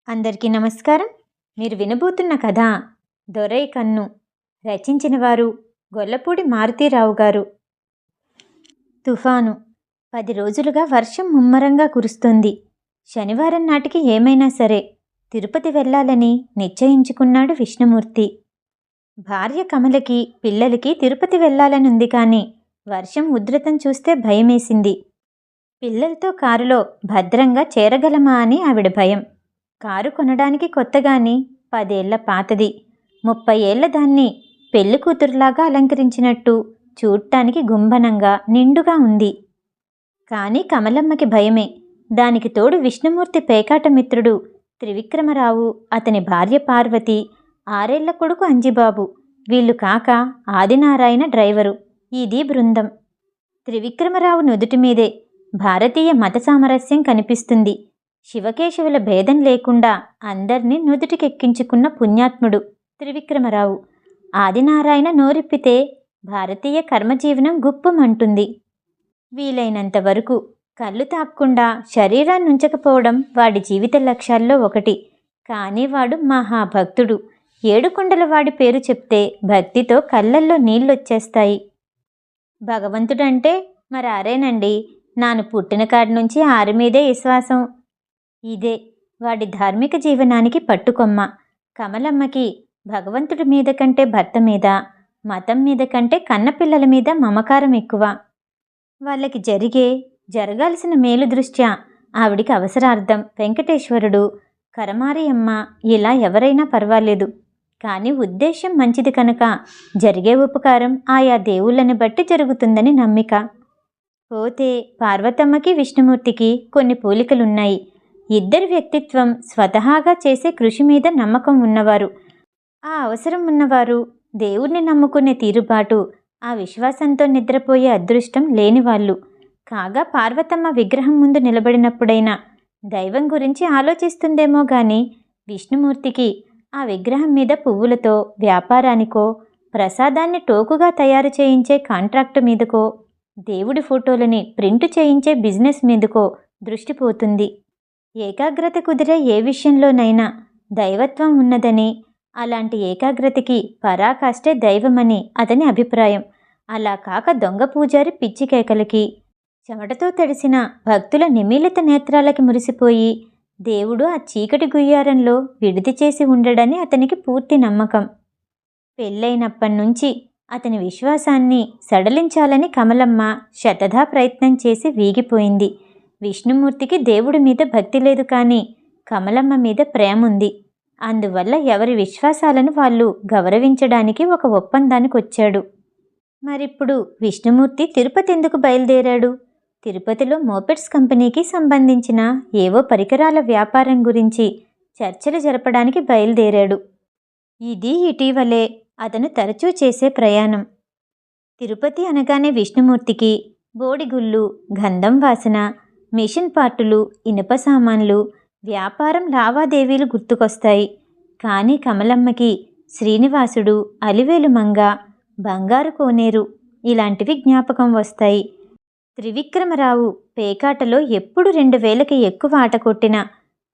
అందరికీ నమస్కారం. మీరు వినబోతున్న కథ దొరై కన్ను. రచించిన వారు గొల్లపూడి మారుతీరావు గారు. తుఫాను. 10 రోజులుగా వర్షం ముమ్మరంగా కురుస్తోంది. శనివారం నాటికి ఏమైనా సరే తిరుపతి వెళ్ళాలని నిశ్చయించుకున్నాడు విష్ణుమూర్తి. భార్య కమలకి, పిల్లలకి తిరుపతి వెళ్ళాలనుంది. కానీ వర్షం ఉధృతం చూస్తే భయమేసింది. పిల్లలతో కారులో భద్రంగా చేరగలమా అని ఆవిడ భయం. కారు కొనడానికి కొత్తగాని 10 ఏళ్ల పాతది. 30 ఏళ్ల దాన్ని పెళ్లి కూతురులాగా అలంకరించినట్టు చూడటానికి గుంభనంగా నిండుగా ఉంది. కానీ కమలమ్మకి భయమే. దానికి తోడు విష్ణుమూర్తి పేకాట మిత్రుడు త్రివిక్రమరావు, అతని భార్య పార్వతి, 6 ఏళ్ల కొడుకు అంజిబాబు, వీళ్ళు కాక ఆదినారాయణ డ్రైవరు. ఇది బృందం. త్రివిక్రమరావు నుదుటి మీదే భారతీయ మత సామరస్యం కనిపిస్తుంది. శివకేశవుల భేదం లేకుండా అందర్నీ నుదుటికెక్కించుకున్న పుణ్యాత్ముడు త్రివిక్రమరావు. ఆదినారాయణ నోరిప్పితే భారతీయ కర్మజీవనం గుప్పమంటుంది. వీలైనంత వరకు కళ్ళు తాక్కుండా శరీరాన్నుంచకపోవడం వాడి జీవిత లక్ష్యాల్లో ఒకటి. కానీ వాడు మహాభక్తుడు. ఏడుకొండల వాడి పేరు చెప్తే భక్తితో కళ్ళల్లో నీళ్ళొచ్చేస్తాయి. భగవంతుడంటే మరారేనండి. నాను పుట్టిన కాడి నుంచి ఆరి మీదే విశ్వాసం. ఇదే వాడి ధార్మిక జీవనానికి పట్టుకొమ్మ. కమలమ్మకి భగవంతుడి మీద కంటే భర్త మీద, మతం మీద కంటే కన్నపిల్లల మీద మమకారం ఎక్కువ. వాళ్ళకి జరగాల్సిన మేలు దృష్ట్యా ఆవిడికి అవసరార్థం వెంకటేశ్వరుడు, కరమారియమ్మ ఇలా ఎవరైనా పర్వాలేదు. కానీ ఉద్దేశ్యం మంచిది కనుక జరిగే ఉపకారం ఆయా దేవుళ్ళని బట్టి జరుగుతుందని నమ్మిక. పోతే పార్వతమ్మకి విష్ణుమూర్తికి కొన్ని పోలికలున్నాయి. ఇద్దరి వ్యక్తిత్వం స్వతహాగా చేసే కృషి మీద నమ్మకం ఉన్నవారు, ఆ అవసరం ఉన్నవారు, దేవుణ్ణి నమ్ముకునే తీరుబాటు, ఆ విశ్వాసంతో నిద్రపోయే అదృష్టం లేనివాళ్ళు. కాగా పార్వతమ్మ విగ్రహం ముందు నిలబడినప్పుడైనా దైవం గురించి ఆలోచిస్తుందేమో గాని విష్ణుమూర్తికి ఆ విగ్రహం మీద పువ్వులతో వ్యాపారానికో, ప్రసాదాన్ని టోకుగా తయారు చేయించే కాంట్రాక్టు మీదకో, దేవుడి ఫోటోలని ప్రింటు చేయించే బిజినెస్ మీదకో దృష్టి పోతుంది. ఏకాగ్రత కుదిరే ఏ విషయంలోనైనా దైవత్వం ఉన్నదని, అలాంటి ఏకాగ్రతకి పరాకాష్టే దైవమని అతని అభిప్రాయం. అలా కాక దొంగ పూజారి పిచ్చి కేకలకి, చెమటతో తడిసిన భక్తుల నిమీలిత నేత్రాలకి మురిసిపోయి దేవుడు ఆ చీకటి గుయ్యారంలో విడిది చేసి ఉండడని అతనికి పూర్తి నమ్మకం. పెళ్ళైనప్పటినుంచి అతని విశ్వాసాన్ని సడలించాలని కమలమ్మ శతధా ప్రయత్నం చేసి వీగిపోయింది. విష్ణుమూర్తికి దేవుడి మీద భక్తి లేదు, కానీ కమలమ్మ మీద ప్రేముంది. అందువల్ల ఎవరి విశ్వాసాలను వాళ్ళు గౌరవించడానికి ఒక ఒప్పందానికి వచ్చాడు. మరిప్పుడు విష్ణుమూర్తి తిరుపతి ఎందుకు బయలుదేరాడు? తిరుపతిలో మోపెడ్స్ కంపెనీకి సంబంధించిన ఏవో పరికరాల వ్యాపారం గురించి చర్చలు జరపడానికి బయలుదేరాడు. ఇది ఇటీవలే అతను తరచూ చేసే ప్రయాణం. తిరుపతి అనగానే విష్ణుమూర్తికి బోడిగుళ్ళు, గంధం వాసన, మిషన్ పార్టులు, ఇనుప సామాన్లు, వ్యాపారం లావాదేవీలు గుర్తుకొస్తాయి. కానీ కమలమ్మకి శ్రీనివాసుడు, అలివేలు మంగ, బంగారు కోనేరు ఇలాంటివి జ్ఞాపకం వస్తాయి. త్రివిక్రమరావు పేకాటలో ఎప్పుడు 2000కి ఎక్కువ ఆట కొట్టినా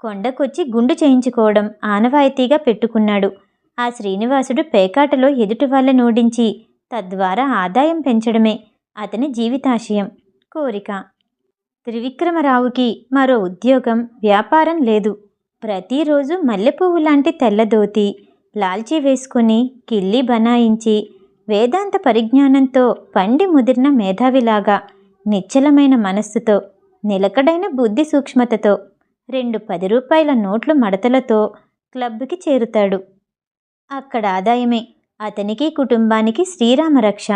కొండకొచ్చి గుండు చేయించుకోవడం ఆనవాయితీగా పెట్టుకున్నాడు. ఆ శ్రీనివాసుడు పేకాటలో ఎదుటి వాళ్ళని ఓడించి తద్వారా ఆదాయం పెంచడమే అతని జీవితాశయం, కోరిక. త్రివిక్రమరావుకి మరో ఉద్యోగం, వ్యాపారం లేదు. ప్రతిరోజు మల్లెపువ్వు లాంటి తెల్లదోతి, లాల్చీ వేసుకుని కిళ్ళీ బనాయించి వేదాంత పరిజ్ఞానంతో పండి ముదిరిన మేధావిలాగా నిశ్చలమైన మనస్సుతో, నిలకడైన బుద్ధి సూక్ష్మతతో 2 10 రూపాయల నోట్లు మడతలతో క్లబ్కి చేరుతాడు. అక్కడ ఆదాయమే అతనికి, కుటుంబానికి శ్రీరామరక్ష.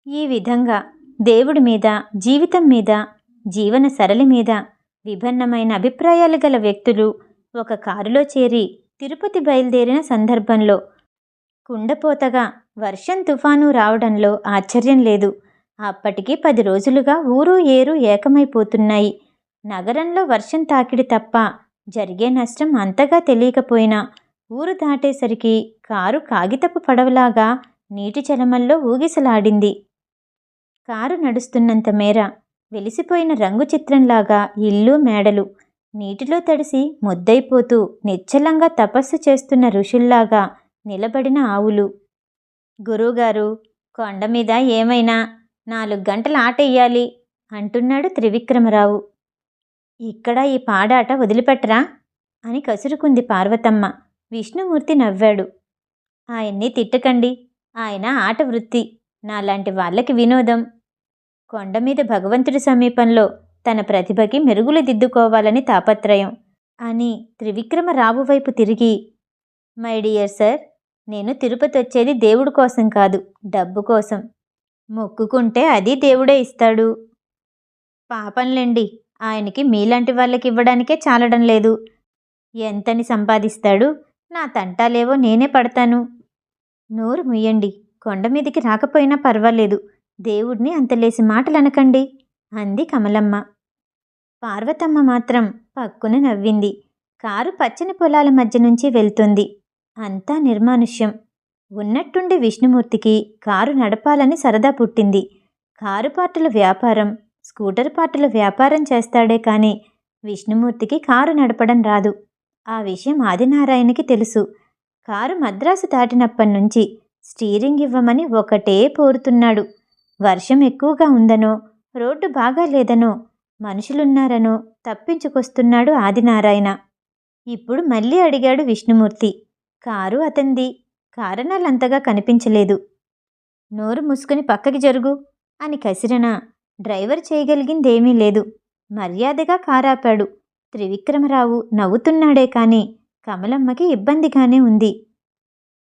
ఈ విధంగా దేవుడి మీద, జీవితం మీద, జీవన సరళి మీద విభిన్నమైన అభిప్రాయాలు గల వ్యక్తులు ఒక కారులో చేరి తిరుపతి బయలుదేరిన సందర్భంలో కుండపోతగా వర్షం తుఫాను రావడంలో ఆశ్చర్యం లేదు. అప్పటికి 10 రోజులుగా ఊరు ఏరు ఏకమైపోతున్నాయి. నగరంలో వర్షం తాకిడి తప్ప జరిగే నష్టం అంతగా తెలియకపోయినా ఊరు దాటేసరికి కారు కాగితపు పడవలాగా నీటి చలమల్లో ఊగిసలాడింది. కారు నడుస్తున్నంత మేర వెలిసిపోయిన రంగు చిత్రంలాగా ఇల్లు, మేడలు, నీటిలో తడిసి ముద్దైపోతూ నిశ్చలంగా తపస్సు చేస్తున్న ఋషుల్లాగా నిలబడిన ఆవులు. గురువుగారు, కొండమీద ఏమైనా 4 గంటల ఆటెయ్యాలి అంటున్నాడు త్రివిక్రమరావు. ఇక్కడ ఈ పాడాట వదిలిపెట్టరా అని కసురుకుంది పార్వతమ్మ. విష్ణుమూర్తి నవ్వాడు. ఆయన్ని తిట్టకండి, ఆయన ఆట వృత్తి, నాలాంటి వాళ్ళకి వినోదం. కొండమీద భగవంతుడి సమీపంలో తన ప్రతిభకి మెరుగులు దిద్దుకోవాలని తాపత్రయం అని త్రివిక్రమరావు వైపు తిరిగి, మై డియర్ సార్, నేను తిరుపతి వచ్చేది దేవుడి కోసం కాదు, డబ్బు కోసం. మొక్కుకుంటే అది దేవుడే ఇస్తాడు. పాపంలేండి, ఆయనకి మీలాంటి వాళ్ళకి ఇవ్వడానికే చాలడం లేదు. ఎంతని సంపాదిస్తాడు? నా తంటాలేవో నేనే పడతాను. నోరు ముయ్యండి, కొండమీదికి రాకపోయినా పర్వాలేదు, దేవుడిని అంతలేసి మాటలనకండి అంది కమలమ్మ. పార్వతమ్మ మాత్రం పక్కున నవ్వింది. కారు పచ్చని పొలాల మధ్య నుంచి వెళ్తుంది. అంతా నిర్మానుష్యం. ఉన్నట్టుండి విష్ణుమూర్తికి కారు నడపాలని సరదా పుట్టింది. కారు పార్టుల వ్యాపారం, స్కూటర్ పార్టుల వ్యాపారం చేస్తాడే కానీ విష్ణుమూర్తికి కారు నడపడం రాదు. ఆ విషయం ఆదినారాయణకి తెలుసు. కారు మద్రాసు దాటినప్పటినుంచి స్టీరింగ్ ఇవ్వమని ఒకటే పోరుతున్నాడు. వర్షం ఎక్కువగా ఉందనో, రోడ్డు బాగా లేదనో, మనుషులున్నారనో తప్పించుకొస్తున్నాడు ఆదినారాయణ. ఇప్పుడు మళ్ళీ అడిగాడు విష్ణుమూర్తి. కారు అతంది. కారణాలంతగా కనిపించలేదు. నోరు మూసుకుని పక్కకి జరుగు అని కసిరినా డ్రైవర్ చేయగలిగిందేమీ లేదు. మర్యాదగా కారాపాడు. త్రివిక్రమరావు నవ్వుతున్నాడే కానీ కమలమ్మకి ఇబ్బందిగానే ఉంది.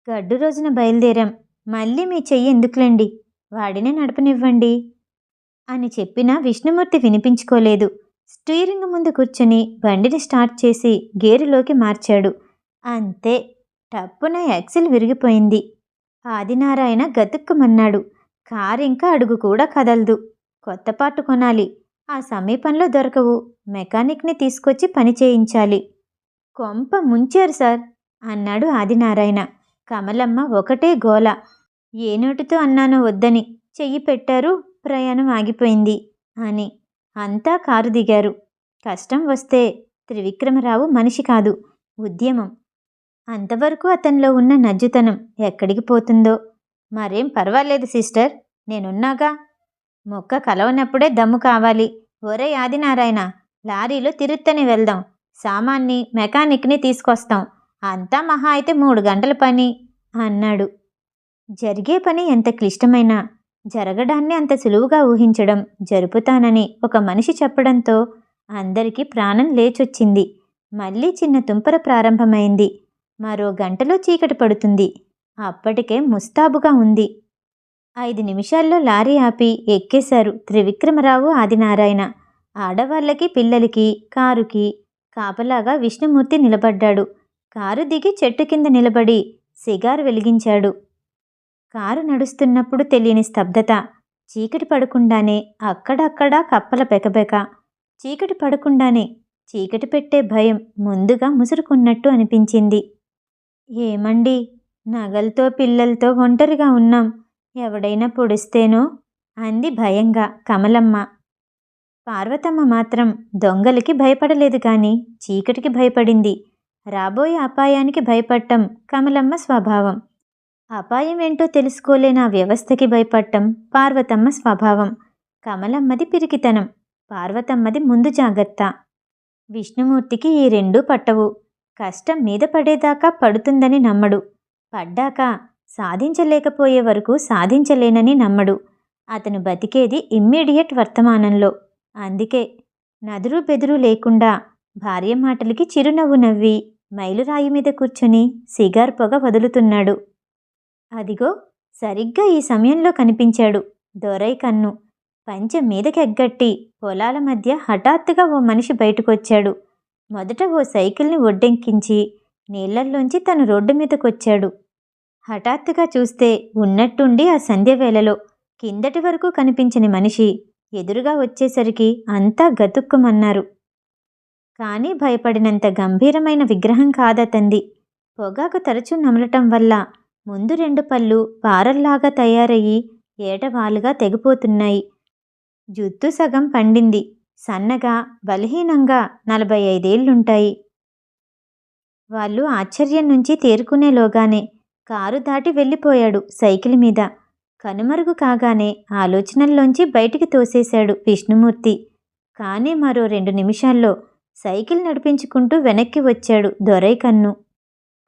గడ్డు రోజున బయలుదేరాం, మళ్ళీ మీ చెయ్యి ఎందుకులేండి, వాడినే నడపనివ్వండి అని చెప్పినా విష్ణుమూర్తి వినిపించుకోలేదు. స్టీరింగ్ ముందు కూర్చొని బండిని స్టార్ట్ చేసి గేరులోకి మార్చాడు. అంతే, టప్పున యాక్సిల్ విరిగిపోయింది. ఆదినారాయణ గతుక్కుమన్నాడు. కారింకా అడుగు కూడా కదలదు. కొత్త పార్టు కొనాలి. ఆ సమీపంలో దొరకవు. మెకానిక్ని తీసుకొచ్చి పని చేయించాలి. కొంప ముంచారు సార్ అన్నాడు ఆదినారాయణ. కమలమ్మ ఒకటే గోల. ఏ నోటితో అన్నానో వద్దని చెయ్యి పెట్టారు, ప్రయాణం ఆగిపోయింది అని. అంతా కారు దిగారు. కష్టం వస్తే త్రివిక్రమరావు మనిషి కాదు, ఉద్యమం. అంతవరకు అతనిలో ఉన్న నజ్జుతనం ఎక్కడికి పోతుందో. మరేం పర్వాలేదు సిస్టర్, నేనున్నాగా. మొక్క కలవనప్పుడే దమ్ము కావాలి. ఒరే ఆదినారాయణ, లారీలో తిరుత్తని వెళ్దాం. సామాన్ని, మెకానిక్ని తీసుకొస్తాం. అంతా మహా అయితే 3 గంటల పని అన్నాడు. జరిగే పని ఎంత క్లిష్టమైనా జరగడాన్ని అంత సులువుగా ఊహించడం, జరుపుతానని ఒక మనిషి చెప్పడంతో అందరికీ ప్రాణం లేచొచ్చింది. మళ్ళీ చిన్న తుంపర ప్రారంభమైంది. మరో గంటలో చీకటి పడుతుంది. అప్పటికే ముస్తాబుగా ఉంది. 5 నిమిషాల్లో లారీ ఆపి ఎక్కేశారు త్రివిక్రమరావు, ఆదినారాయణ. ఆడవాళ్ళకి, పిల్లలకి, కారుకి కాపలాగా విష్ణుమూర్తి నిలబడ్డాడు. కారు దిగి చెట్టు కింద నిలబడి సిగారు వెలిగించాడు. కారు నడుస్తున్నప్పుడు తెలియని స్తబ్దత. చీకటి పడకుండానే అక్కడక్కడా కప్పల పెకబెక. చీకటి పడకుండానే చీకటి పెట్టే భయం ముందుగా ముసురుకున్నట్టు అనిపించింది. ఏమండి, నగలతో పిల్లలతో ఒంటరిగా ఉన్నాం, ఎవడైనా పొడిస్తేనో అంది భయంగా కమలమ్మ. పార్వతమ్మ మాత్రం దొంగలకి భయపడలేదు కానీ చీకటికి భయపడింది. రాబోయే అపాయానికి భయపడటం కమలమ్మ స్వభావం. అపాయం ఏంటో తెలుసుకోలేని ఆ వ్యవస్థకి భయపడటం పార్వతమ్మ స్వభావం. కమలమ్మది పిరికితనం, పార్వతమ్మది ముందు జాగ్రత్త. విష్ణుమూర్తికి ఈ రెండూ పట్టవు. కష్టం మీద పడేదాకా పడుతుందని నమ్మడు. పడ్డాక సాధించలేకపోయే వరకు సాధించలేనని నమ్మడు. అతను బతికేది ఇమ్మీడియట్ వర్తమానంలో. అందుకే నదురు బెదురు లేకుండా భార్య మాటలకి చిరునవ్వు నవ్వి మైలురాయి మీద కూర్చుని సిగార్ పొగ వదులుతున్నాడు. అదిగో సరిగ్గా ఈ సమయంలో కనిపించాడు దొరై కన్ను. పంచె మీదకి ఎగ్గట్టి పొలాల మధ్య హఠాత్తుగా ఓ మనిషి బయటకొచ్చాడు. మొదట ఓ సైకిల్ని ఒడ్డెక్కించి నీళ్లల్లోంచి తను రోడ్డు మీదకొచ్చాడు. హఠాత్తుగా చూస్తే ఉన్నట్టుండి ఆ సంధ్యవేళలో కిందటి వరకు కనిపించని మనిషి ఎదురుగా వచ్చేసరికి అంతా గతుక్కుమన్నారు. కానీ భయపడినంత గంభీరమైన విగ్రహం కాదతంది. పొగాకు తరచూ నమలటం వల్ల ముందు 2 పళ్ళు పారల్లాగా తయారయ్యి ఏటవాలుగా తెగిపోతున్నాయి. జుత్తు సగం పండింది, సన్నగా, బలహీనంగా 45 ఏళ్లుంటాయి. వాళ్ళు ఆశ్చర్యం నుంచి తేరుకునేలోగానే కారు దాటి వెళ్ళిపోయాడు సైకిల్ మీద. కనుమరుగు కాగానే ఆలోచనల్లోంచి బయటికి తోసేశాడు విష్ణుమూర్తి. కానీ మరో 2 నిమిషాల్లో సైకిల్ నడిపించుకుంటూ వెనక్కి వచ్చాడు దొరైకన్ను.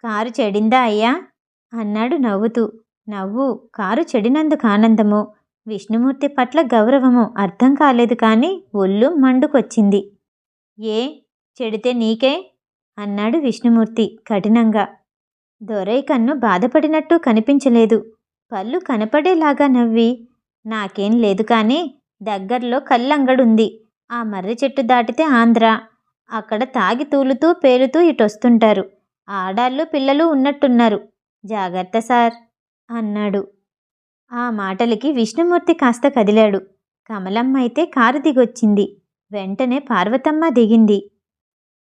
కారు చెడిందా అయ్యా? అన్నాడు నవ్వుతూ. నవ్వు కారు చెడినందుకు ఆనందమో, విష్ణుమూర్తి పట్ల గౌరవమో అర్థం కాలేదు కానీ ఒళ్ళు మండుకొచ్చింది. ఏ చెడితే నీకే? అన్నాడు విష్ణుమూర్తి కఠినంగా. దొరైకన్ను బాధపడినట్టు కనిపించలేదు. పళ్ళు కనపడేలాగా నవ్వి, నాకేం లేదు కానీ దగ్గర్లో కల్లంగడుంది. ఆ మర్రి చెట్టు దాటితే ఆంధ్ర. అక్కడ తాగి తూలుతూ పేలుతూ ఇటొస్తుంటారు. ఆడాళ్ళు పిల్లలు ఉన్నట్టున్నారు. జాగ్రత్త సార్ అన్నాడు. ఆ మాటలకి విష్ణుమూర్తి కాస్త కదిలాడు. కమలమ్మ అయితే కారు దిగొచ్చింది. వెంటనే పార్వతమ్మ దిగింది.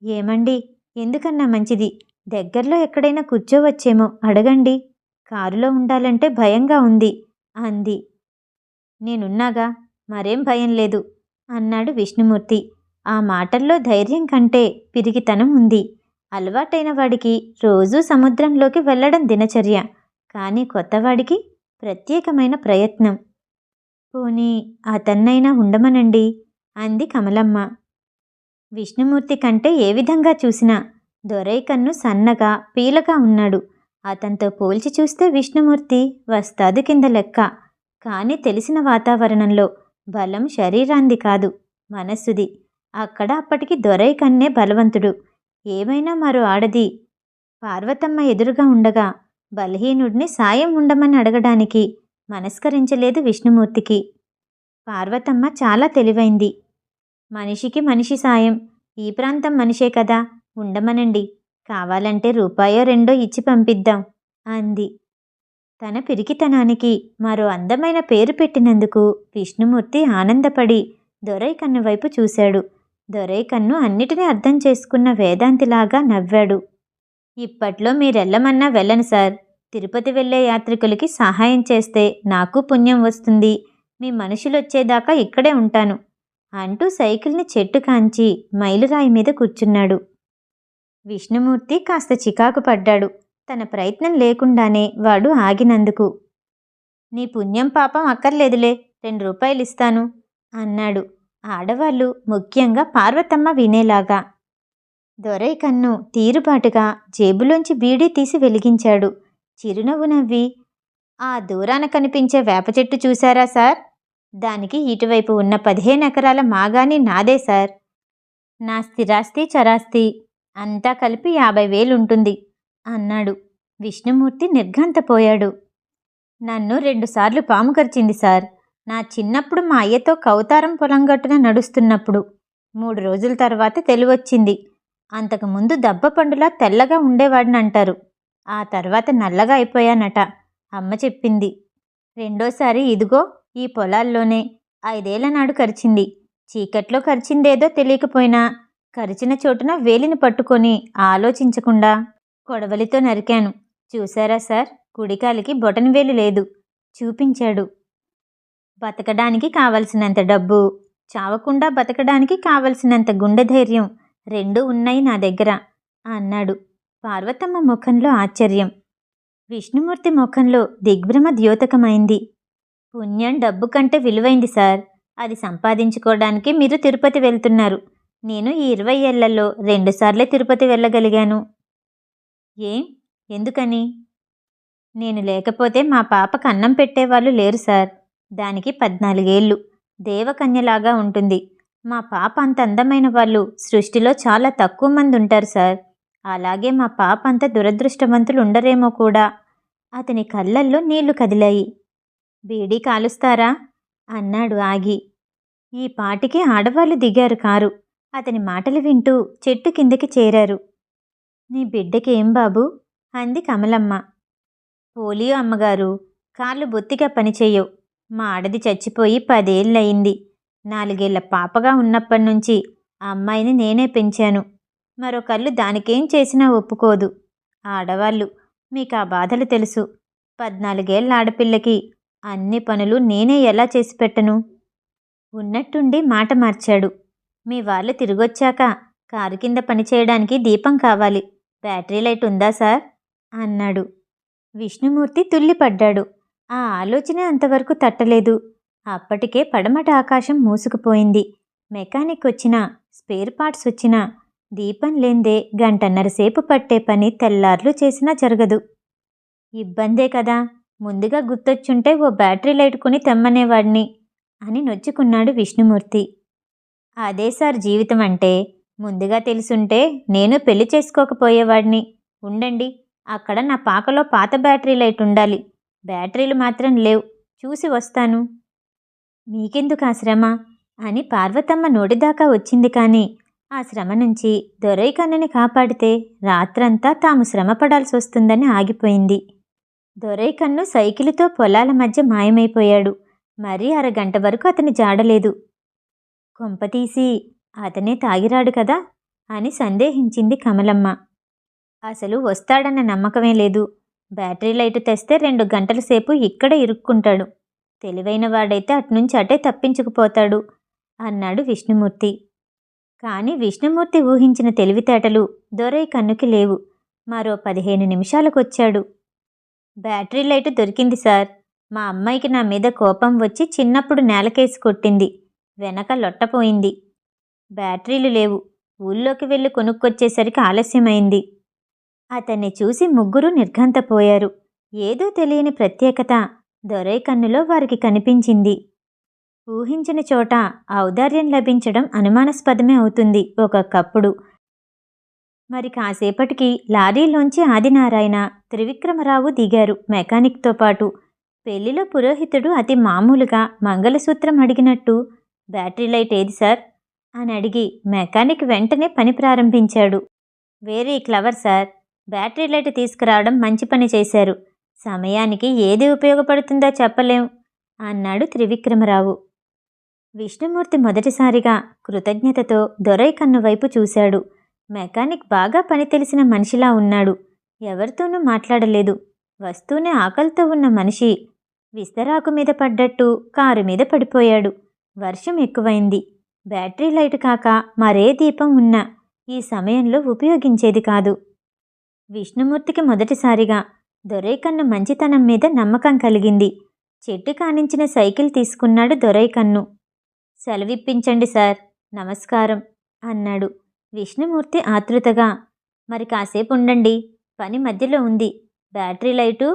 ఏమండి, ఎందుకన్నా మంచిది దగ్గర్లో ఎక్కడైనా కూర్చోవచ్చేమో అడగండి. కారులో ఉండాలంటే భయంగా ఉంది అంది. నేనున్నాగా, మరేం భయం లేదు అన్నాడు విష్ణుమూర్తి. ఆ మాటల్లో ధైర్యం కంటే పిరికితనం ఉంది. అలవాటైన వాడికి రోజూ సముద్రంలోకి వెళ్ళడం దినచర్య. కానీ కొత్తవాడికి ప్రత్యేకమైన ప్రయత్నం. పోనీ అతన్నైనా ఉండమనండి అంది కమలమ్మ. విష్ణుమూర్తి కంటే ఏ విధంగా చూసినా దొరైకన్ను సన్నగా పీలగా ఉన్నాడు. అతనితో పోల్చి చూస్తే విష్ణుమూర్తి వస్తాదు కింద లెక్క. కానీ తెలిసిన వాతావరణంలో బలం శరీరాంది కాదు, మనస్సుది. అక్కడ అప్పటికి దొరైకన్నే బలవంతుడు. ఏమైనా మరో ఆడది పార్వతమ్మ ఎదురుగా ఉండగా బలహీనుడిని సాయం ఉండమని అడగడానికి మనస్కరించలేదు విష్ణుమూర్తికి. పార్వతమ్మ చాలా తెలివైంది. మనిషికి మనిషి సాయం. ఈ ప్రాంతం మనిషే కదా, ఉండమనండి. కావాలంటే రూపాయో 2 ఇచ్చి పంపిద్దాం అంది. తన పిరికితనానికి మరో అందమైన పేరు పెట్టినందుకు విష్ణుమూర్తి ఆనందపడి దొరైకన్ను వైపు చూశాడు. దొరైకన్ను అన్నిటినీ అర్థం చేసుకున్న వేదాంతిలాగా నవ్వాడు. ఇప్పట్లో మీరెళ్ళమన్నా వెళ్ళను సార్. తిరుపతి వెళ్ళే యాత్రికులకి సహాయం చేస్తే నాకు పుణ్యం వస్తుంది. మీ మనుషులొచ్చేదాకా ఇక్కడే ఉంటాను అంటూ సైకిల్ని చెట్టు కాంచి మైలురాయి మీద కూర్చున్నాడు. విష్ణుమూర్తి కాస్త చికాకు పడ్డాడు. తన ప్రయత్నం లేకుండానే వాడు ఆగినందుకు. నీ పుణ్యం పాపం అక్కర్లేదులే, 2 రూపాయలిస్తాను అన్నాడు. ఆడవాళ్ళు, ముఖ్యంగా పార్వతమ్మ వినేలాగా. దొరైకన్ను తీరుబాటుగా జేబులోంచి బీడీ తీసి వెలిగించాడు. చిరునవ్వు నవ్వి, ఆ దూరాన కనిపించే వేప చెట్టు చూశారా సార్? దానికి ఇటువైపు ఉన్న 15 ఎకరాల మాగాని నాదే సార్. నా స్థిరాస్తి చరాస్తి అంతా కలిపి 50,000 ఉంటుంది అన్నాడు. విష్ణుమూర్తి నిర్ఘాంతపోయాడు. నన్ను 2 సార్లు పాము కరిచింది సార్. నా చిన్నప్పుడు మా అయ్యతో కౌతారం పొలంగట్టున నడుస్తున్నప్పుడు. 3 రోజుల తర్వాత తెలివొచ్చింది. అంతకుముందు దబ్బ పండులా తెల్లగా ఉండేవాడినంటారు. ఆ తర్వాత నల్లగా అయిపోయానట అమ్మ చెప్పింది. రెండోసారి ఇదిగో ఈ పొలాల్లోనే 5 ఏళ్ల నాడు కరిచింది. చీకట్లో కరిచిందేదో తెలియకపోయినా కరిచిన చోటున వేలిని పట్టుకొని ఆలోచించకుండా కొడవలితో నరికాను. చూశారా సార్, కుడికాలికి బొటనవేలు లేదు చూపించాడు. బతకడానికి కావలసినంత డబ్బు, చావకుండా బతకడానికి కావలసినంత గుండె ధైర్యం 2 ఉన్నాయి నా దగ్గర అన్నాడు. పార్వతమ్మ ముఖంలో ఆశ్చర్యం, విష్ణుమూర్తి ముఖంలో దిగ్భ్రమ ద్యోతకమైంది. పుణ్యం డబ్బు కంటే విలువైంది సార్. అది సంపాదించుకోవడానికి మీరు తిరుపతి వెళ్తున్నారు. నేను ఈ 20 ఏళ్లలో 2 సార్లే తిరుపతి వెళ్ళగలిగాను. ఏం, ఎందుకని? నేను లేకపోతే మా పాపకు అన్నం పెట్టేవాళ్ళు లేరు సార్. దానికి 14 ఏళ్ళు, దేవకన్యలాగా ఉంటుంది. మా పాప అంత అందమైన వాళ్ళు సృష్టిలో చాలా తక్కువ మంది ఉంటారు సార్. అలాగే మా పాప అంత దురదృష్టవంతులు ఉండరేమో కూడా. అతని కళ్ళల్లో నీళ్లు కదిలాయి. బీడీ కాలుస్తారా అన్నాడు ఆగి. ఈ పాటికి ఆడవాళ్ళు దిగారు కారు. అతని మాటలు వింటూ చెట్టు కిందకి చేరారు. నీ బిడ్డకి ఏం బాబు అంది కమలమ్మ. పోలియో అమ్మగారు, కాళ్ళు బొత్తిగా పనిచేయవు. మా ఆడది చచ్చిపోయి 10 ఏళ్ళయింది. 4 ఏళ్ల పాపగా ఉన్నప్పటినుంచి ఆ అమ్మాయిని నేనే పెంచాను. మరో కళ్ళు దానికేం చేసినా ఒప్పుకోదు. ఆడవాళ్ళు, మీకు ఆ బాధలు తెలుసు. 14 ఏళ్ల ఆడపిల్లకి అన్ని పనులు నేనే ఎలా చేసి పెట్టను? ఉన్నట్టుండి మాట మార్చాడు. మీ వాళ్ళు తిరిగొచ్చాక కారు కింద పనిచేయడానికి దీపం కావాలి. బ్యాటరీ లైట్ ఉందా సార్ అన్నాడు. విష్ణుమూర్తి తుల్లిపడ్డాడు. ఆ ఆలోచనే అంతవరకు తట్టలేదు. అప్పటికే పడమట ఆకాశం మూసుకుపోయింది. మెకానిక్ వచ్చినా, స్పేర్ పార్ట్స్ వచ్చినా దీపం లేందే గంటన్నర సేపు పట్టే పని తెల్లార్లు చేసినా జరగదు. ఇబ్బందే కదా, ముందుగా గుర్తొచ్చుంటే ఓ బ్యాటరీ లైట్ కొని తెమ్మనేవాడిని అని నొచ్చుకున్నాడు విష్ణుమూర్తి. అదే సార్ జీవితం అంటే. ముందుగా తెలుసుంటే నేను పెళ్లి చేసుకోకపోయేవాడిని. ఉండండి, అక్కడ నా పాకలో పాత బ్యాటరీ లైట్ ఉండాలి. బ్యాటరీలు మాత్రం లేవు, చూసి వస్తాను. మీకెందుకు ఆ శ్రమ అని పార్వతమ్మ నోటిదాకా వచ్చింది. కానీ ఆ శ్రమ నుంచి దొరైకన్నుని కాపాడితే రాత్రంతా తాము శ్రమపడాల్సి వస్తుందని ఆగిపోయింది. దొరైకన్ను సైకిలుతో పొలాల మధ్య మాయమైపోయాడు. మరీ అరగంట వరకు అతని జాడలేదు. కొంపతీసి అతనే తాగిరాడు కదా అని సందేహించింది కమలమ్మ. అసలు వస్తాడన్న నమ్మకమే లేదు. బ్యాటరీ లైటు తెస్తే 2 గంటల సేపు ఇక్కడే ఇరుక్కుంటాడు. తెలివైన వాడైతే అట్నుంచి అటే తప్పించుకుపోతాడు అన్నాడు విష్ణుమూర్తి. కానీ విష్ణుమూర్తి ఊహించిన తెలివితేటలు దొరైకన్నుకి లేవు. మరో 15 నిమిషాలకొచ్చాడు. బ్యాటరీ లైటు దొరికింది సార్. మా అమ్మాయికి నా మీద కోపం వచ్చి చిన్నప్పుడు నేలకేసి కొట్టింది. వెనక లొట్టపోయింది. బ్యాటరీలు లేవు. ఊళ్ళోకి వెళ్ళి కొనుక్కొచ్చేసరికి ఆలస్యమైంది. అతన్ని చూసి ముగ్గురు నిర్ఘంతపోయారు. ఏదో తెలియని ప్రత్యేకత దొరైకన్నులో వారికి కనిపించింది. ఊహించిన చోట ఔదార్యం లభించడం అనుమానాస్పదమే అవుతుంది ఒక్కొక్కప్పుడు. మరి కాసేపటికి లారీలోంచి ఆదినారాయణ, త్రివిక్రమరావు దిగారు మెకానిక్తో పాటు. పెళ్లిలో పురోహితుడు అతి మామూలుగా మంగళసూత్రం అడిగినట్టు బ్యాటరీ లైట్ ఏది సార్ అని అడిగి మెకానిక్ వెంటనే పని ప్రారంభించాడు. Very clever sir. Battery light తీసుకురావడం మంచి పని చేశారు. సమయానికి ఏది ఉపయోగపడుతుందో చెప్పలేం అన్నాడు త్రివిక్రమరావు. విష్ణుమూర్తి మొదటిసారిగా కృతజ్ఞతతో దొరైకన్ను వైపు చూశాడు. మెకానిక్ బాగా పని తెలిసిన మనిషిలా ఉన్నాడు. ఎవరితోనూ మాట్లాడలేదు. వస్తూనే ఆకలితో ఉన్న మనిషి విస్తరాకు మీద పడ్డట్టు కారు మీద పడిపోయాడు. వర్షం ఎక్కువైంది. బ్యాటరీ లైట్ కాక మరే దీపం ఉన్నా ఈ సమయంలో ఉపయోగించేది కాదు. విష్ణుమూర్తికి మొదటిసారిగా దొరైకన్ను మంచితనం మీద నమ్మకం కలిగింది. చెట్టు కానించిన సైకిల్ తీసుకున్నాడు దొరైకన్ను. సెలవిప్పించండి సార్, నమస్కారం అన్నాడు. విష్ణుమూర్తి ఆతృతగా, మరి కాసేపు ఉండండి, పని మధ్యలో ఉంది. బ్యాటరీ లైటు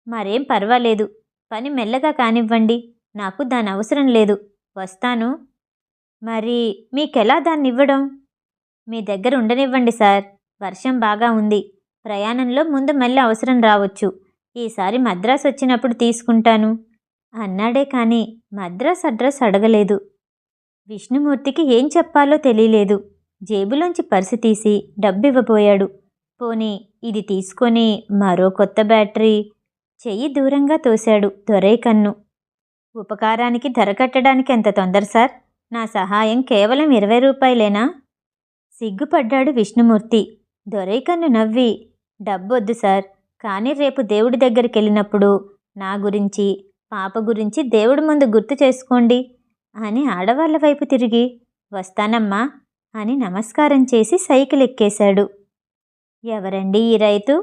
మరేం పర్వాలేదు, పని మెల్లగా కానివ్వండి. నాకు దాని అవసరం లేదు, వస్తాను. మరి మీకెలా దాన్నివ్వడం? మీ దగ్గర ఉండనివ్వండి సార్. వర్షం బాగా ఉంది. ప్రయాణంలో ముందు మళ్ళీ అవసరం రావచ్చు. ఈసారి మద్రాసు వచ్చినప్పుడు తీసుకుంటాను అన్నాడే కానీ మద్రాస్ అడ్రస్ అడగలేదు. విష్ణుమూర్తికి ఏం చెప్పాలో తెలియలేదు. జేబులోంచి పర్సు తీసి డబ్బివ్వబోయాడు. పోనీ ఇది తీసుకొని మరో కొత్త బ్యాటరీ. చెయ్యి దూరంగా తోశాడు దొరైకన్ను. ఉపకారానికి ధర కట్టడానికి ఎంత తొందర సార్? నా సహాయం కేవలం 20 రూపాయలేనా? సిగ్గుపడ్డాడు విష్ణుమూర్తి. దొరైకన్ను నవ్వి, డబ్బొద్దు సార్, కానీ రేపు దేవుడి దగ్గరికెళ్ళినప్పుడు నా గురించి, పాప గురించి దేవుడి ముందు గుర్తు చేసుకోండి అని ఆడవాళ్ల వైపు తిరిగి, వస్తానమ్మా అని నమస్కారం చేసి సైకిల్ ఎక్కేశాడు. ఎవరండి ఈ రైతు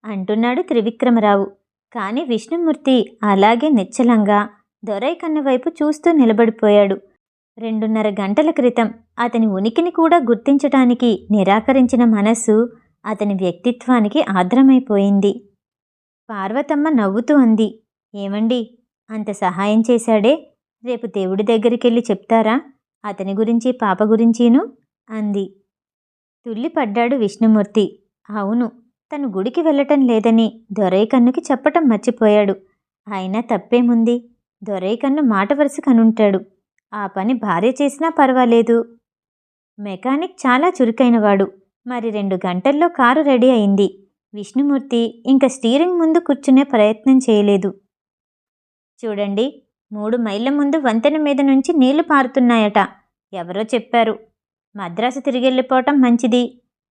అంటున్నాడు త్రివిక్రమరావు. కానీ విష్ణుమూర్తి అలాగే నిశ్చలంగా దొరైకన్ను వైపు చూస్తూ నిలబడిపోయాడు. 2:30 గంటల క్రితం అతని ఉనికిని కూడా గుర్తించటానికి నిరాకరించిన మనస్సు అతని వ్యక్తిత్వానికి ఆర్ద్రమైపోయింది. పార్వతమ్మ నవ్వుతూ అంది, ఏమండి, అంత సహాయం చేశాడే, రేపు దేవుడి దగ్గరికెళ్ళి చెప్తారా అతని గురించి పాప గురించీను అంది. తుల్లిపడ్డాడు విష్ణుమూర్తి. అవును, తను గుడికి వెళ్ళటం లేదని దొరైకన్నుకి చెప్పటం మర్చిపోయాడు. అయినా తప్పేముంది, దొరైకన్ను మాట వరుస కనుంటాడు. ఆ పని భార్య చేసినా పర్వాలేదు. మెకానిక్ చాలా చురుకైనవాడు. మరి 2 గంటల్లో కారు రెడీ అయింది. విష్ణుమూర్తి ఇంక స్టీరింగ్ ముందు కూర్చునే ప్రయత్నం చేయలేదు. చూడండి, 3 మైళ్ళ ముందు వంతెన మీద నుంచి నీళ్లు పారుతున్నాయట. ఎవరో చెప్పారు. మద్రాసు తిరిగెళ్ళిపోవటం మంచిది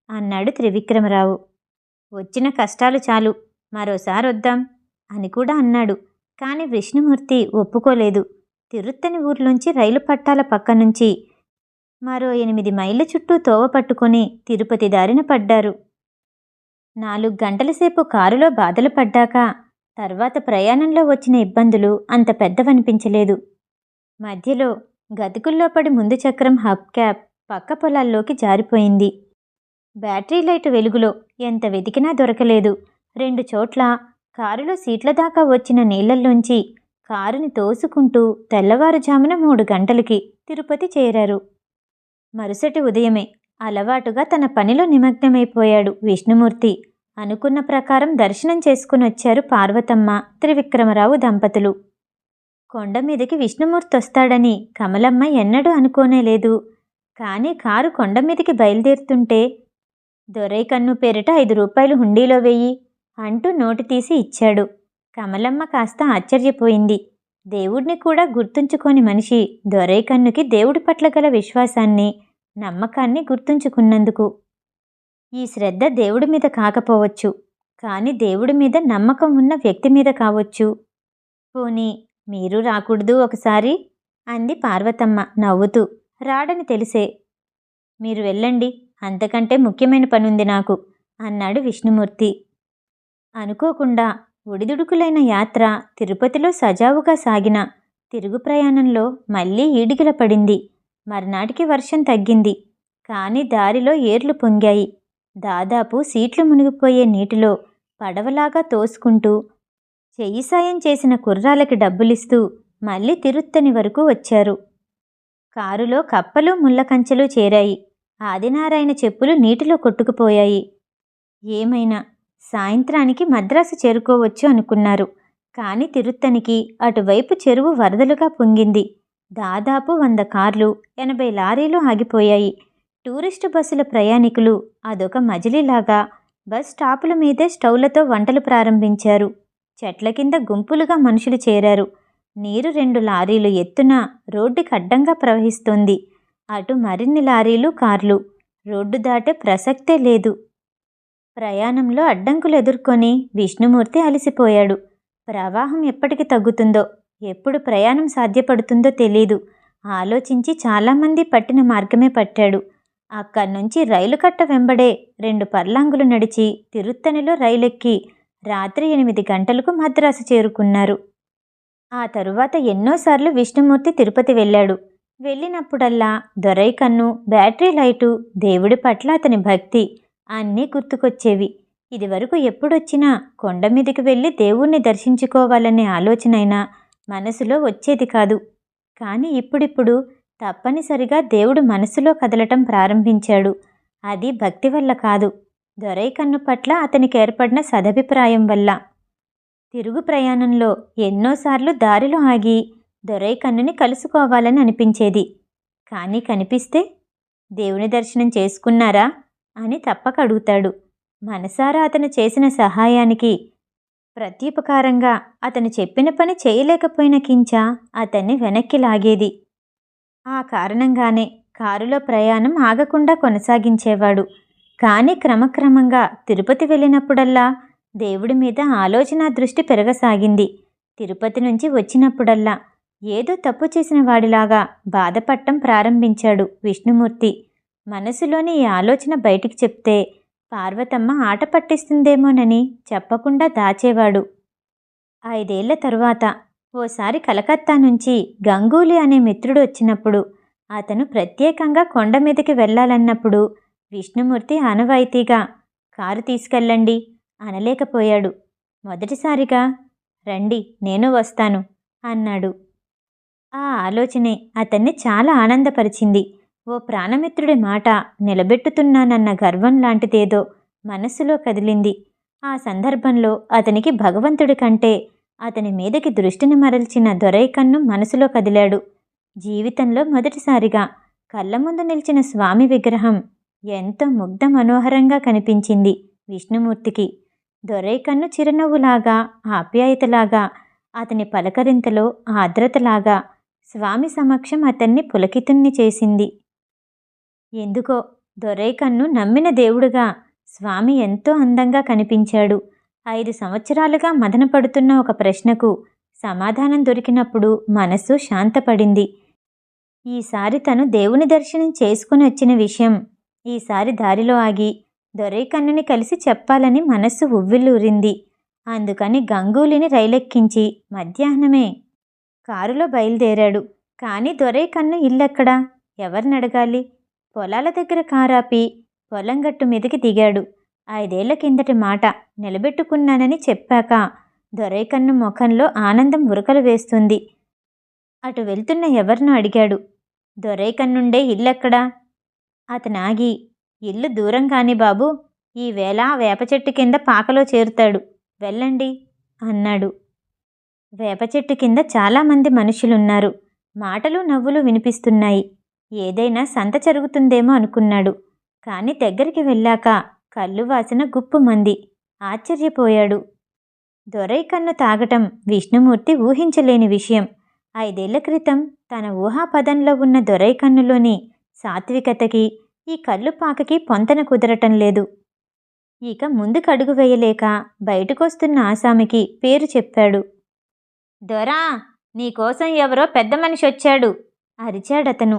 అన్నాడు త్రివిక్రమరావు. వచ్చిన కష్టాలు చాలు, మరోసారి వద్దాం అని కూడా అన్నాడు. కానీ విష్ణుమూర్తి ఒప్పుకోలేదు. తిరుత్తని ఊర్లోంచి రైలు పట్టాల పక్క నుంచి మరో 8 మైళ్ళ చుట్టూ తోవ పట్టుకుని తిరుపతి దారిన పడ్డారు. 4 గంటల సేపు కారులో బాధలు పడ్డాక తర్వాత ప్రయాణంలో వచ్చిన ఇబ్బందులు అంత పెద్దవనిపించలేదు. మధ్యలో గతుకుల్లో పడి ముందు చక్రం హబ్ క్యాప్ పక్క పొలాల్లోకి జారిపోయింది. బ్యాటరీ లైట్ వెలుగులో ఎంత వెతికినా దొరకలేదు. 2 చోట్ల కారులో సీట్ల దాకా వచ్చిన నీళ్లల్లోంచి కారుని తోసుకుంటూ తెల్లవారుజామున 3 గంటలకి తిరుపతి చేరారు. మరుసటి ఉదయమే అలవాటుగా తన పనిలో నిమగ్నమైపోయాడు విష్ణుమూర్తి. అనుకున్న ప్రకారం దర్శనం చేసుకునొచ్చారు పార్వతమ్మ, త్రివిక్రమరావు దంపతులు. కొండ మీదకి విష్ణుమూర్తి వస్తాడని కమలమ్మ ఎన్నడూ అనుకోనేలేదు. కానీ కారు కొండ మీదకి బయలుదేరుతుంటే దొరైకన్ను పేరిట 5 రూపాయలు హుండీలో వెయ్యి అంటూ నోటు తీసి ఇచ్చాడు. కమలమ్మ కాస్త ఆశ్చర్యపోయింది. దేవుడిని కూడా గుర్తుంచుకోని మనిషి దొరైకన్నుకి దేవుడి పట్ల గల విశ్వాసాన్ని, నమ్మకాన్ని గుర్తుంచుకున్నందుకు. ఈ శ్రద్ధ దేవుడి మీద కాకపోవచ్చు, కానీ దేవుడి మీద నమ్మకం ఉన్న వ్యక్తి మీద కావచ్చు. పోనీ మీరు రాకూడదు ఒకసారి అంది పార్వతమ్మ నవ్వుతూ. రాడని తెలిసే. మీరు వెళ్ళండి, అంతకంటే ముఖ్యమైన పనుంది నాకు అన్నాడు విష్ణుమూర్తి. అనుకోకుండా ఒడిదుడుకులైన యాత్ర తిరుపతిలో సజావుగా సాగిన తిరుగు ప్రయాణంలో మళ్ళీ ఈడిగల పడింది. మర్నాటికి వర్షం తగ్గింది. కానీ దారిలో ఏర్లు పొంగాయి. దాదాపు సీట్లు మునిగిపోయే నీటిలో పడవలాగా తోసుకుంటూ చెయ్యి సాయం చేసిన కుర్రాలకి డబ్బులిస్తూ మళ్ళీ తిరుత్తని వరకు వచ్చారు. కారులో కప్పలు ముళ్ళకంచెలు చేరాయి. ఆదినారాయణ చెప్పులు నీటిలో కొట్టుకుపోయాయి. ఏమైనా సాయంత్రానికి మద్రాసు చేరుకోవచ్చు అనుకున్నారు. కానీ తిరుత్తనికి అటువైపు చెరువు వరదలుగా పొంగింది. దాదాపు 100 కార్లు, 80 లారీలు ఆగిపోయాయి. టూరిస్టు బస్సుల ప్రయాణికులు అదొక మజిలీలాగా బస్ స్టాపుల మీదే స్టవ్లతో వంటలు ప్రారంభించారు. చెట్ల కింద గుంపులుగా మనుషులు చేరారు. నీరు 2 లారీలు ఎత్తున రోడ్డుకి అడ్డంగా ప్రవహిస్తోంది. అటు మరిన్ని లారీలు, కార్లు. రోడ్డు దాటే ప్రసక్తే లేదు. ప్రయాణంలో అడ్డంకులు ఎదుర్కొని విష్ణుమూర్తి అలసిపోయాడు. ప్రవాహం ఎప్పటికి తగ్గుతుందో, ఎప్పుడు ప్రయాణం సాధ్యపడుతుందో తెలీదు. ఆలోచించి చాలామంది పట్టిన మార్గమే పట్టాడు. అక్కడ్నుంచి రైలు కట్ట వెంబడే 2 పర్లాంగులు నడిచి తిరుత్తణిలో రైలెక్కి రాత్రి 8 గంటలకు మద్రాసు చేరుకున్నారు. ఆ తరువాత ఎన్నోసార్లు విష్ణుమూర్తి తిరుపతి వెళ్ళాడు. వెళ్ళినప్పుడల్లా దొరైకన్ను, బ్యాటరీ లైటు, దేవుడి పట్ల అతని భక్తి అన్నీ గుర్తుకొచ్చేవి. ఇదివరకు ఎప్పుడొచ్చినా కొండ మీదకి వెళ్ళి దేవుణ్ణి దర్శించుకోవాలనే ఆలోచనైనా మనసులో వచ్చేది కాదు. కానీ ఇప్పుడిప్పుడు తప్పనిసరిగా దేవుడు మనసులో కదలటం ప్రారంభించాడు. అది భక్తి వల్ల కాదు, దొరైకన్ను పట్ల అతనికి ఏర్పడిన సదభిప్రాయం వల్ల. తిరుగు ప్రయాణంలో ఎన్నోసార్లు దారిలో ఆగి దొరైకన్నుని కలుసుకోవాలని అనిపించేది. కానీ కనిపిస్తే దేవుని దర్శనం చేసుకున్నారా అని తప్పక అడుగుతాడు. మనసారా అతను చేసిన సహాయానికి ప్రత్యుపకారంగా అతను చెప్పిన పని చేయలేకపోయిన కించ అతన్ని వెనక్కి లాగేది. ఆ కారణంగానే కారులో ప్రయాణం ఆగకుండా కొనసాగించేవాడు. కానీ క్రమక్రమంగా తిరుపతి వెళ్ళినప్పుడల్లా దేవుడి మీద ఆలోచన దృష్టి పెరగసాగింది. తిరుపతి నుంచి వచ్చినప్పుడల్లా ఏదో తప్పు చేసిన వాడిలాగా బాధపడటం ప్రారంభించాడు విష్ణుమూర్తి. మనసులోని ఈ ఆలోచన బయటికి చెప్తే పార్వతమ్మ ఆట పట్టిస్తుందేమోనని చెప్పకుండా దాచేవాడు. 5 ఏళ్ల తరువాత ఓసారి కలకత్తా నుంచి గంగూలీ అనే మిత్రుడు వచ్చినప్పుడు, అతను ప్రత్యేకంగా కొండ మీదకి వెళ్ళాలన్నప్పుడు విష్ణుమూర్తి ఆనవాయితీగా కారు తీసుకెళ్ళండి అనలేకపోయాడు. మొదటిసారిగా రండి నేను వస్తాను అన్నాడు. ఆ ఆలోచనే అతన్ని చాలా ఆనందపరిచింది. ఓ ప్రాణమిత్రుడి మాట నిలబెట్టుతున్నానన్న గర్వం లాంటిదేదో మనస్సులో కదిలింది. ఆ సందర్భంలో అతనికి భగవంతుడి కంటే అతని మీదకి దృష్టిని మరల్చిన దొరైకన్ను మనసులో కదిలాడు. జీవితంలో మొదటిసారిగా కళ్ళ ముందు నిలిచిన స్వామి విగ్రహం ఎంతో ముగ్ధ మనోహరంగా కనిపించింది విష్ణుమూర్తికి. దొరైకన్ను చిరునవ్వులాగా, ఆప్యాయతలాగా, అతని పలకరింతలో ఆర్ద్రతలాగా స్వామి సమక్షం అతన్ని పులకితుణ్ణి చేసింది. ఎందుకో దొరైకన్ను నమ్మిన దేవుడుగా స్వామి ఎంతో అందంగా కనిపించాడు. 5 సంవత్సరాలుగా మదనపడుతున్న ఒక ప్రశ్నకు సమాధానం దొరికినప్పుడు మనసు శాంతపడింది. ఈసారి తను దేవుని దర్శనం చేసుకుని వచ్చిన విషయం ఈసారి దారిలో ఆగి దొరైకన్నుని కలిసి చెప్పాలని మనస్సు ఉవ్విళ్ళూరింది. అందుకని గంగూలిని రైలెక్కించి మధ్యాహ్నమే కారులో బయలుదేరాడు. కానీ దొరైకన్ను ఇల్లెక్కడా? ఎవరినడగాలి? పొలాల దగ్గర కారాపి పొలం గట్టు మీదకి దిగాడు. 5 ఏళ్ల కిందటి మాట నిలబెట్టుకున్నానని చెప్పాక దొరైకన్ను ముఖంలో ఆనందం ఉరకలు వేస్తుంది. అటు వెళ్తున్న ఎవరినో అడిగాడు. దొరైకన్నుండే ఇల్లెక్కడా? అతనాగి, ఇల్లు దూరం కాని బాబూ, ఈవేళ వేప చెట్టు కింద పాకలో చేరుతాడు, వెళ్ళండి అన్నాడు. వేప చెట్టు కింద చాలామంది మనుషులున్నారు. మాటలు నవ్వులు వినిపిస్తున్నాయి. ఏదైనా సంత జరుగుతుందేమో అనుకున్నాడు. కాని దగ్గరికి వెళ్ళాక కళ్ళు వాసన గుప్పుమంది. ఆశ్చర్యపోయాడు. దొరైకన్ను తాగటం విష్ణుమూర్తి ఊహించలేని విషయం. 5 ఏళ్ల క్రితం తన ఊహాపదంలో ఉన్న దొరైకన్నులోని సాత్వికతకి ఈ కళ్ళుపాకకి పొంతన కుదరటం లేదు. ఇక ముందుకడుగు వేయలేక బయటకొస్తున్న ఆసామికి పేరు చెప్పాడు. దొరా, నీకోసం ఎవరో పెద్ద మనిషి వచ్చాడు అరిచాడతను.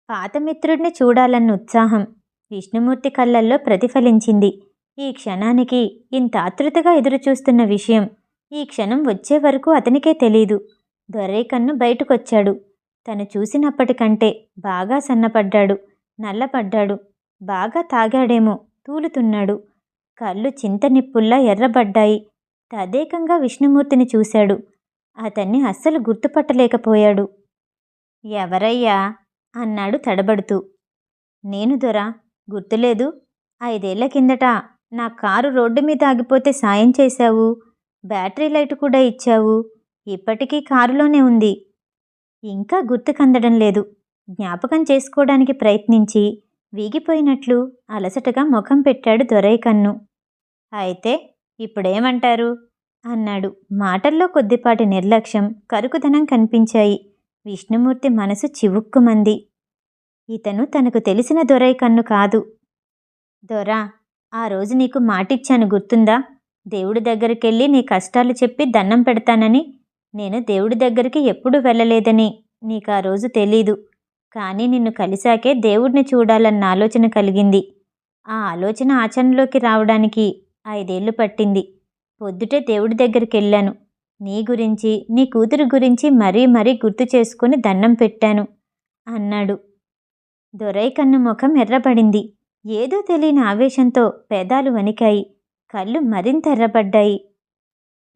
పాతమిత్రుడిని చూడాలన్న ఉత్సాహం విష్ణుమూర్తి కళ్ళల్లో ప్రతిఫలించింది. ఈ క్షణానికి ఇంత ఆతృతగా ఎదురుచూస్తున్న విషయం ఈ క్షణం వచ్చే వరకు అతనికే తెలీదు. దొరైకన్ను బయటకొచ్చాడు. తను చూసినప్పటికంటే బాగా సన్నపడ్డాడు, నల్లపడ్డాడు. బాగా తాగాడేమో, తూలుతున్నాడు. కళ్ళు చింతనిప్పుల్లా ఎర్రబడ్డాయి. తదేకంగా విష్ణుమూర్తిని చూశాడు. అతన్ని అస్సలు గుర్తుపట్టలేకపోయాడు. ఎవరయ్యా అన్నాడు తడబడుతూ. నేను దొరా, గుర్తులేదు? 5 ఏళ్ల కిందట నా కారు రోడ్డు మీద ఆగిపోతే సాయం చేశావు. బ్యాటరీ లైట్ కూడా ఇచ్చావు. ఇప్పటికీ కారులోనే ఉంది. ఇంకా గుర్తుకందడం లేదు. జ్ఞాపకం చేసుకోవడానికి ప్రయత్నించి వీగిపోయినట్లు అలసటగా ముఖం పెట్టాడు దొరైకన్ను. అయితే ఇప్పుడేమంటారు అన్నాడు. మాటల్లో కొద్దిపాటి నిర్లక్ష్యం, కరుకుదనం కనిపించాయి. విష్ణుమూర్తి మనసు చివుక్కుమంది. ఇతను తనకు తెలిసిన దొరైకన్ను కాదు. దొరా, ఆ రోజు నీకు మాటిచ్చాను, గుర్తుందా? దేవుడి దగ్గరికెళ్ళి నీ కష్టాలు చెప్పి దండం పెడతానని. నేను దేవుడి దగ్గరికి ఎప్పుడూ వెళ్ళలేదని నీకు ఆ రోజు తెలీదు. కానీ నిన్ను కలిశాకే దేవుడిని చూడాలన్న ఆలోచన కలిగింది. ఆ ఆలోచన ఆచరణలోకి రావడానికి 5 ఏళ్లు పట్టింది. పొద్దుటే దేవుడి దగ్గరికి వెళ్ళాను. నీ గురించి, నీ కూతురు గురించి మరీ మరీ గుర్తు చేసుకుని దండం పెట్టాను అన్నాడు. దొరైకన్ను ముఖం ఎర్రబడింది. ఏదో తెలియని ఆవేశంతో పెదాలు వణికాయి. కళ్ళు మరింత ఎర్రబడ్డాయి.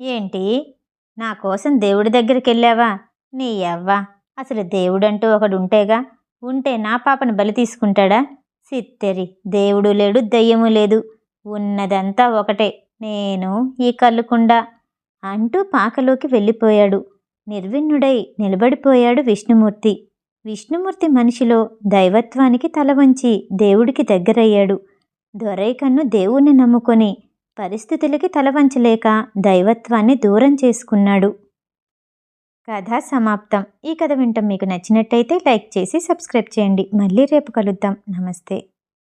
ఏంటి, నా కోసం దేవుడి దగ్గరికి వెళ్ళావా? నీ యవ్వ, అసలు దేవుడంటూ ఒకడుంటేగా, ఉంటే నా పాపను బలి తీసుకుంటాడా? సిత్తెరి, దేవుడు లేడు, దయ్యము లేదు, ఉన్నదంతా ఒకటే, నేను ఈ కళ్ళుకుండా అంటూ పాకలోకి వెళ్ళిపోయాడు. నిర్విణ్ణుడై నిలబడిపోయాడు విష్ణుమూర్తి. విష్ణుమూర్తి మనిషిలో దైవత్వానికి తల వంచి దేవుడికి దగ్గరయ్యాడు. దొరైకన్ను దేవుణ్ణి నమ్ముకొని పరిస్థితులకి తలవంచలేక దైవత్వాన్ని దూరం చేసుకున్నాడు. కథ సమాప్తం. ఈ కథ వింటం మీకు నచ్చినట్టయితే లైక్ చేసి సబ్స్క్రైబ్ చేయండి. మళ్ళీ రేపు కలుద్దాం. నమస్తే.